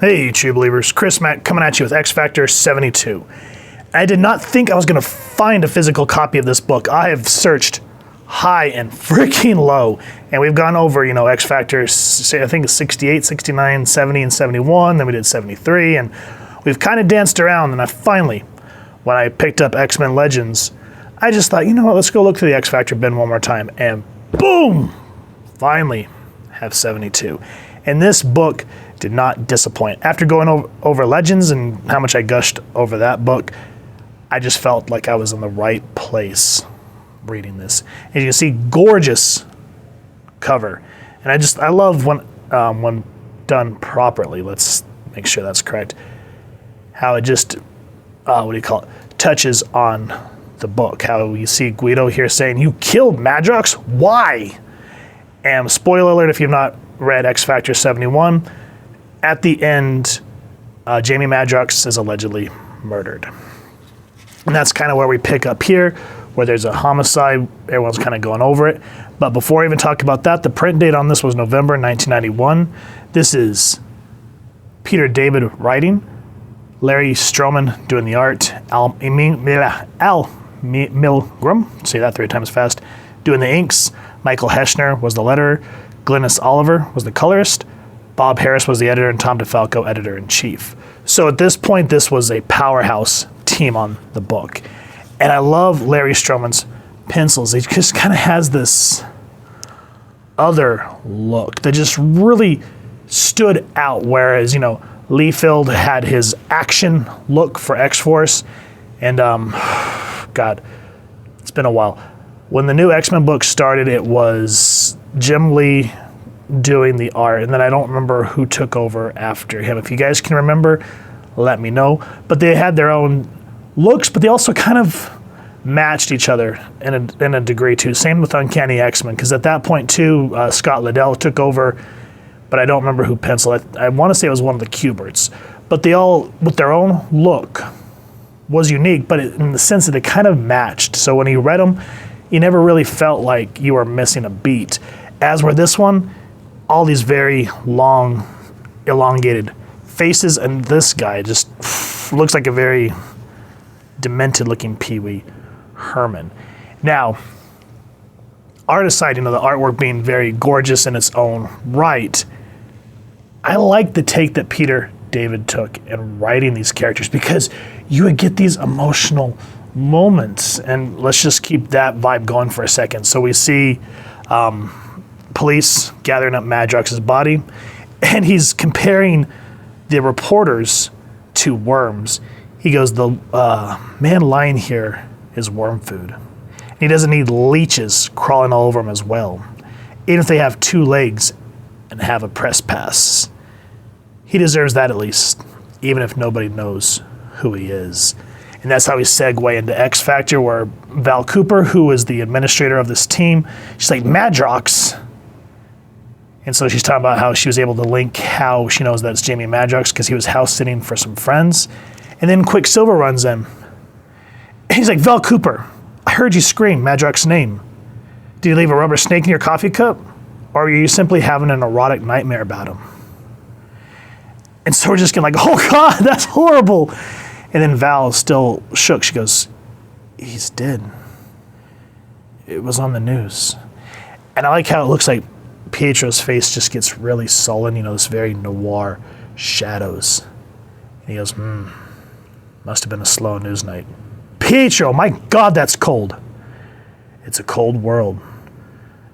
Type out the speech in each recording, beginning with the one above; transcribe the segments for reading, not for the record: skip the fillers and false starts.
Hey, True Believers, Chris Mack coming at you with X Factor 72. I did not think I was going to find a physical copy of this book. I have searched high and freaking low, and we've gone over, X Factor, I think it's 68, 69, 70, and 71, then we did 73, and we've kind of danced around, and I finally, when I picked up X-Men Legends, I just thought, let's go look through the X Factor bin one more time, and boom! Finally have 72. And this book did not disappoint. After going over Legends and how much I gushed over that book, I just felt like I was in the right place reading this. As you can see, gorgeous cover. And I love when done properly, let's make sure that's correct, how it just, touches on the book. How you see Guido here saying, "You killed Madrox? Why?" And spoiler alert if you've not read X Factor 71, at the end, Jamie Madrox is allegedly murdered. And that's kind of where we pick up here, where there's a homicide. Everyone's kind of going over it. But before I even talk about that, the print date on this was November 1991. This is Peter David writing, Larry Stroman doing the art, Al Milgrom, say that 3 times fast, doing the inks, Michael Heschner was the letterer, Glynis Oliver was the colorist, Bob Harris was the editor, and Tom DeFalco, editor-in-chief. So at this point, this was a powerhouse team on the book. And I love Larry Stroman's pencils. He just kind of has this other look that just really stood out, whereas, Liefeld had his action look for X-Force. And, God, it's been a while. When the new X-Men book started, it was Jim Lee doing the art, and then I don't remember who took over after him. If you guys can remember, let me know. But they had their own looks, but they also kind of matched each other in a degree too. Same with Uncanny X-Men, because at that point too, Scott Liddell took over, but I don't remember who penciled. I want to say it was one of the Kuberts. But they all, with their own look, was unique, but in the sense that they kind of matched. So when you read them, you never really felt like you were missing a beat. As were this one, all these very long, elongated faces, and this guy just looks like a very demented-looking Pee Wee Herman. Now, art aside, the artwork being very gorgeous in its own right, I like the take that Peter David took in writing these characters, because you would get these emotional moments, and let's just keep that vibe going for a second. So we see police gathering up Madrox's body, and he's comparing the reporters to worms. He goes, the man lying here is worm food. And he doesn't need leeches crawling all over him as well, even if they have 2 legs and have a press pass. He deserves that at least, even if nobody knows who he is. And that's how we segue into X Factor, where Val Cooper, who is the administrator of this team, she's like, Madrox. And so she's talking about how she was able to link how she knows that it's Jamie Madrox because he was house sitting for some friends. And then Quicksilver runs in. And he's like, Val Cooper, I heard you scream Madrox's name. Did you leave a rubber snake in your coffee cup? Or are you simply having an erotic nightmare about him? And so we're just getting like, oh God, that's horrible. And then Val, still shook, she goes, he's dead. It was on the news. And I like how it looks like Pietro's face just gets really sullen, this very noir shadows. And he goes, must have been a slow news night. Pietro, my God, that's cold. It's a cold world.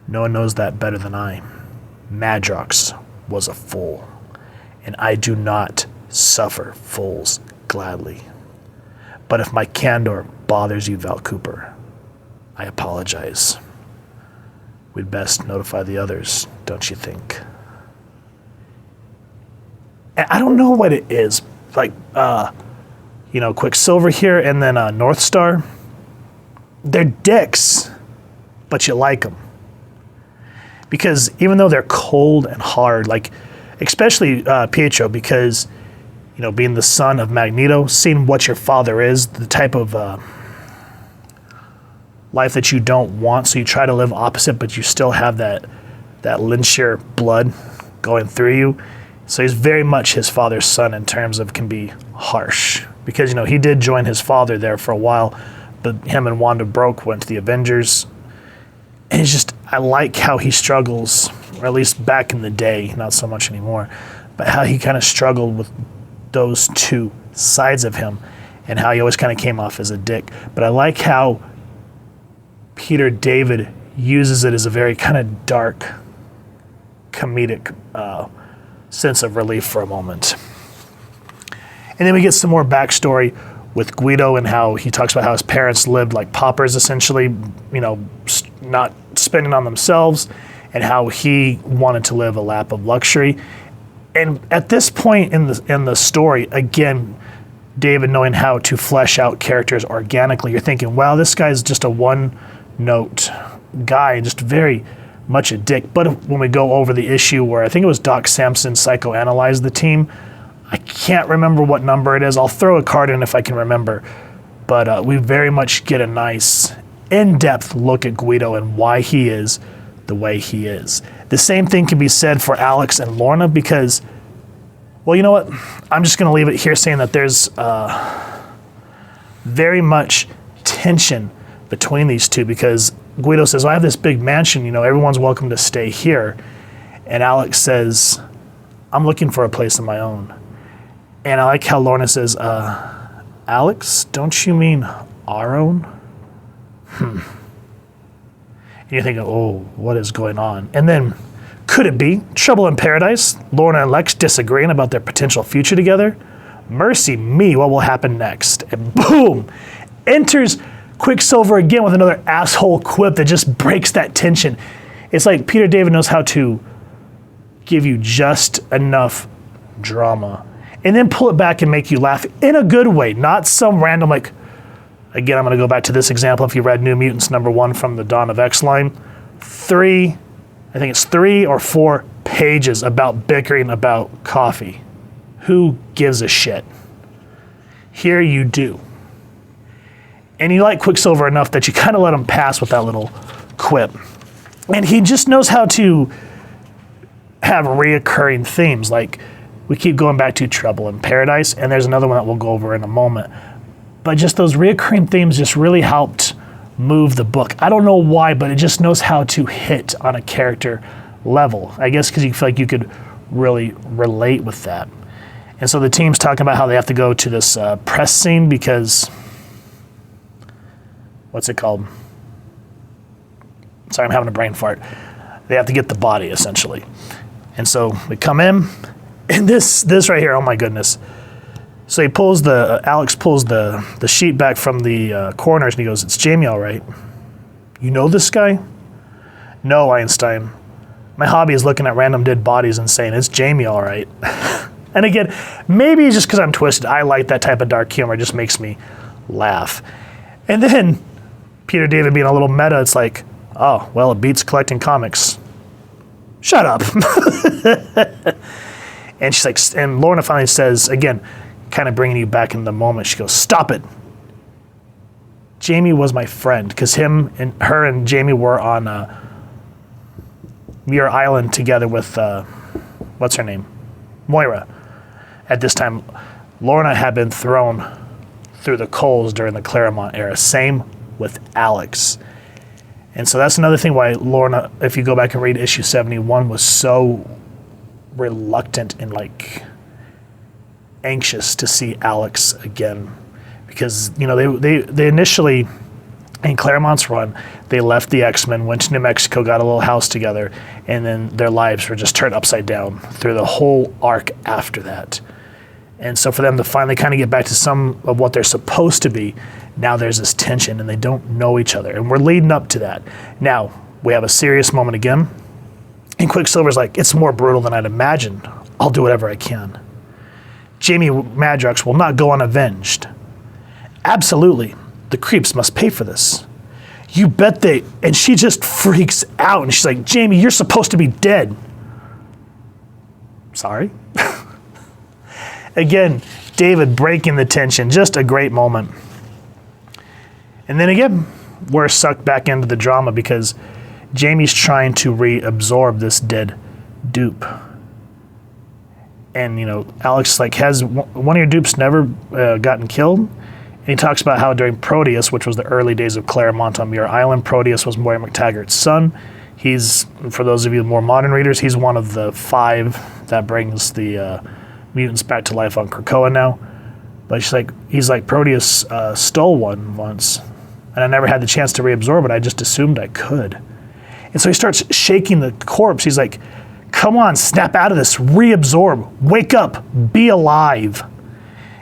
No one knows that better than I. Madrox was a fool, and I do not suffer fools gladly. But if my candor bothers you, Val Cooper, I apologize. We'd best notify the others, don't you think? And I don't know what it is. Like, Quicksilver here and then North Star. They're dicks, but you like them. Because even though they're cold and hard, like, especially Pietro, because, being the son of Magneto, seeing what your father is, the type of life that you don't want, so you try to live opposite, but you still have that Lynchier blood going through you. So he's very much his father's son in terms of can be harsh. Because, he did join his father there for a while, but him and Wanda went to the Avengers. And it's just, I like how he struggles, or at least back in the day, not so much anymore, but how he kind of struggled with those two sides of him and how he always kind of came off as a dick. But I like how Peter David uses it as a very kind of dark, comedic sense of relief for a moment. And then we get some more backstory with Guido and how he talks about how his parents lived like paupers, essentially, not spending on themselves, and how he wanted to live a lap of luxury. And at this point in the story, again, David knowing how to flesh out characters organically, you're thinking, wow, this guy's just a one-note guy and just very much a dick. But when we go over the issue where I think it was Doc Samson psychoanalyzed the team, I can't remember what number it is. I'll throw a card in if I can remember. But we very much get a nice in-depth look at Guido and why he is the way he is. The same thing can be said for Alex and Lorna because, well, you know what? I'm just going to leave it here saying that there's very much tension between these two because Guido says, I have this big mansion, everyone's welcome to stay here. And Alex says, I'm looking for a place of my own. And I like how Lorna says, Alex, don't you mean our own? And you're thinking, oh, what is going on? And then, could it be trouble in paradise? Lorna and Lex disagreeing about their potential future together? Mercy me, what will happen next? And boom, enters Quicksilver again with another asshole quip that just breaks that tension. It's like Peter David knows how to give you just enough drama and then pull it back and make you laugh in a good way, not some random, like, again, I'm going to go back to this example. If you read New Mutants #1 from the Dawn of X line, 3 or 4 pages about bickering about coffee. Who gives a shit? Here you do. And you like Quicksilver enough that you kind of let him pass with that little quip. And he just knows how to have reoccurring themes. Like, we keep going back to Trouble in Paradise, and there's another one that we'll go over in a moment. But just those reoccurring themes just really helped move the book. I don't know why, but it just knows how to hit on a character level. I guess because you feel like you could really relate with that. And so the team's talking about how they have to go to this press scene because, what's it called? Sorry, I'm having a brain fart. They have to get the body, essentially. And so we come in, and this right here, oh my goodness. So he pulls Alex pulls the sheet back from the coroners, and he goes, it's Jamie, all right. You know this guy? No, Einstein. My hobby is looking at random dead bodies and saying, it's Jamie, all right. And again, maybe it's just because I'm twisted. I like that type of dark humor. It just makes me laugh. And then Peter David being a little meta, it's like, oh, well, it beats collecting comics. Shut up. And she's like, and Lorna finally says, again, kind of bringing you back in the moment. She goes, stop it. Jamie was my friend because her and Jamie were on Muir Island together with, what's her name? Moira. At this time, Lorna had been thrown through the coals during the Claremont era. Same with Alex. And so that's another thing why Lorna, if you go back and read issue 71, was so reluctant and anxious to see Alex again. Because, they initially, in Claremont's run, they left the X-Men, went to New Mexico, got a little house together, and then their lives were just turned upside down through the whole arc after that. And so for them to finally kind of get back to some of what they're supposed to be, now there's this tension and they don't know each other. And we're leading up to that. Now, we have a serious moment again. And Quicksilver's like, it's more brutal than I'd imagined. I'll do whatever I can. Jamie Madrox will not go unavenged. Absolutely. The creeps must pay for this. You bet they... And she just freaks out. And she's like, Jamie, you're supposed to be dead. Sorry? Again, David breaking the tension. Just a great moment. And then again, we're sucked back into the drama because Jamie's trying to reabsorb this dead dupe. And, Alex, has one of your dupes never gotten killed? And he talks about how during Proteus, which was the early days of Claremont on Muir Island, Proteus was Moira McTaggart's son. He's, for those of you more modern readers, he's one of the 5 that brings the mutants back to life on Krakoa now. But he's like, Proteus stole one once, and I never had the chance to reabsorb it. I just assumed I could. And so he starts shaking the corpse. He's like, come on, snap out of this, reabsorb, wake up, be alive.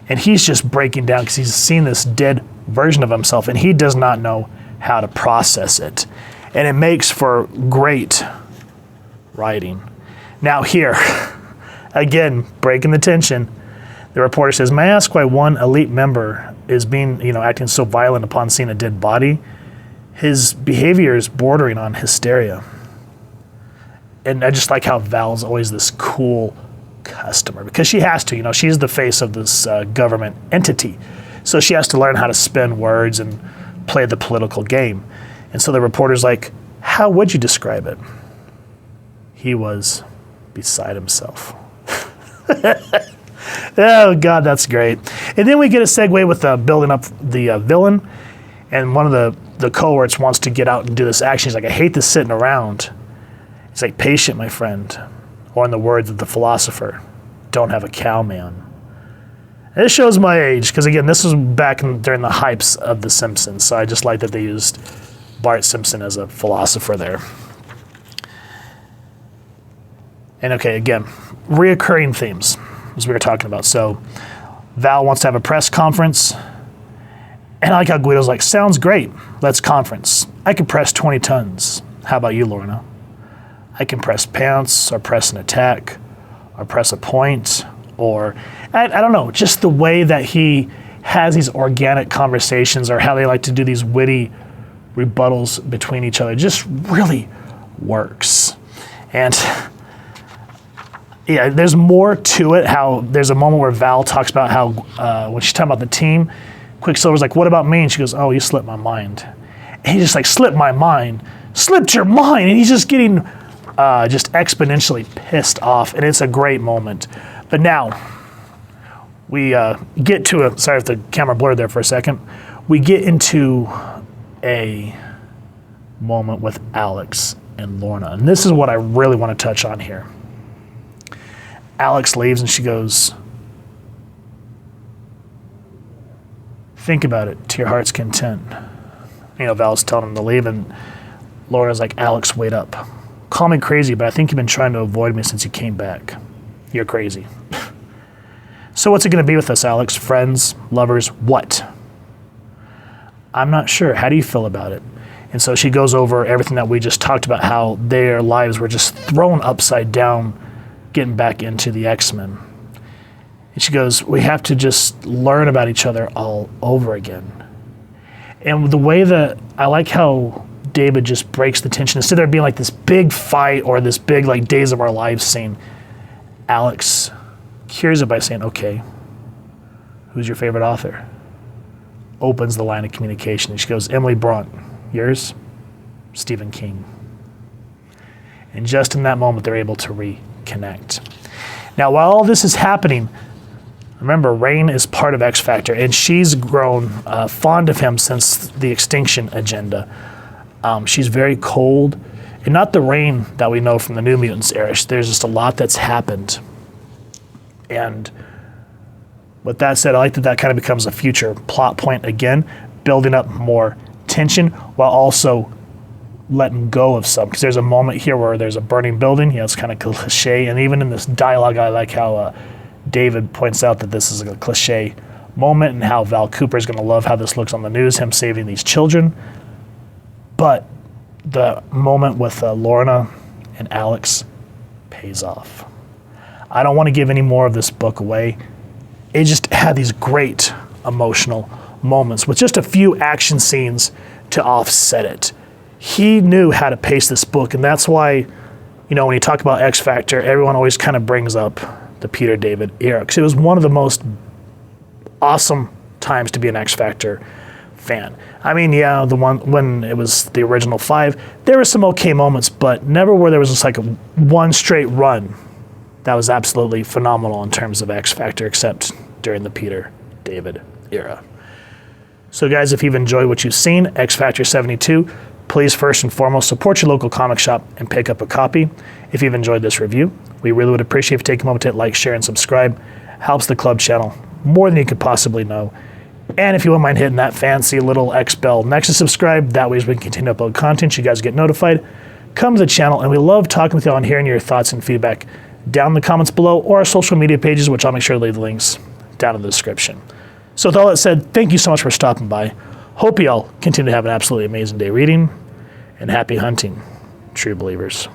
And he's just breaking down because he's seen this dead version of himself, and he does not know how to process it. And it makes for great writing. Now here, again, breaking the tension, the reporter says, may I ask why one elite member is acting so violent upon seeing a dead body? His behavior is bordering on hysteria. And I just like how Val's always this cool customer, because she has to, she's the face of this government entity. So she has to learn how to spin words and play the political game. And so the reporter's like, how would you describe it? He was beside himself. Oh, God, that's great. And then we get a segue with building up the villain. And one of the cohorts wants to get out and do this action. He's like, I hate this sitting around. He's like, patient, my friend. Or in the words of the philosopher, don't have a cow, man. And this shows my age, because again, this was back during the hypes of The Simpsons. So I just like that they used Bart Simpson as a philosopher there. And okay, again, reoccurring themes, as we were talking about. So Val wants to have a press conference. And I like how Guido's like, sounds great. Let's conference. I can press 20 tons. How about you, Lorna? I can press pants, or press an attack, or press a point, or I don't know, just the way that he has these organic conversations, or how they like to do these witty rebuttals between each other, just really works. And yeah, there's more to it. How there's a moment where Val talks about how when she's talking about the team, Quicksilver's like, what about me? And she goes, oh, you slipped my mind. And he's just like, slipped my mind? Slipped your mind? And he's just getting just exponentially pissed off. And it's a great moment. But now, we get to sorry if the camera blurred there for a second. We get into a moment with Alex and Lorna. And this is what I really want to touch on here. Alex leaves and she goes, think about it to your heart's content. Val's telling him to leave, and Lorna's like, Alex, wait up. Call me crazy, but I think you've been trying to avoid me since you came back. You're crazy. So what's it going to be with us, Alex? Friends, lovers, what? I'm not sure. How do you feel about it? And so she goes over everything that we just talked about, how their lives were just thrown upside down, getting back into the X-Men. And she goes, we have to just learn about each other all over again. And the way that I like how David just breaks the tension, instead of there being like this big fight or this big like Days of Our Lives scene, Alex cures it by saying, okay, who's your favorite author? Opens the line of communication. And she goes, Emily Bront. Yours? Stephen King. And just in that moment, they're able to reconnect. Now, while all this is happening, remember, Rain is part of X Factor, and she's grown fond of him since the Extinction Agenda. She's very cold, and not the Rain that we know from the New Mutants era. There's just a lot that's happened. And with that said, I like that that kind of becomes a future plot point again, building up more tension while also letting go of some. Because there's a moment here where there's a burning building. It's kind of cliche, and even in this dialogue, I like how David points out that this is a cliche moment and how Val Cooper is going to love how this looks on the news, him saving these children. But the moment with Lorna and Alex pays off. I don't want to give any more of this book away. It just had these great emotional moments with just a few action scenes to offset it. He knew how to pace this book, and that's why, when you talk about X Factor, everyone always kind of brings up the Peter David era, because it was one of the most awesome times to be an X Factor fan. I mean, yeah, the one when it was the original 5, there were some okay moments, but never where there was just like one straight run that was absolutely phenomenal in terms of X Factor, except during the Peter David era. So guys, if you've enjoyed what you've seen, X Factor 72, please first and foremost support your local comic shop and pick up a copy. If you've enjoyed this review, we really would appreciate if you take a moment to hit like, share, and subscribe. Helps the club channel more than you could possibly know. And if you wouldn't mind hitting that fancy little X bell next to subscribe, that way as we can continue to upload content, you guys get notified. Come to the channel, and we love talking with y'all and hearing your thoughts and feedback down in the comments below or our social media pages, which I'll make sure to leave the links down in the description. So with all that said, thank you so much for stopping by. Hope y'all continue to have an absolutely amazing day reading, and happy hunting, true believers.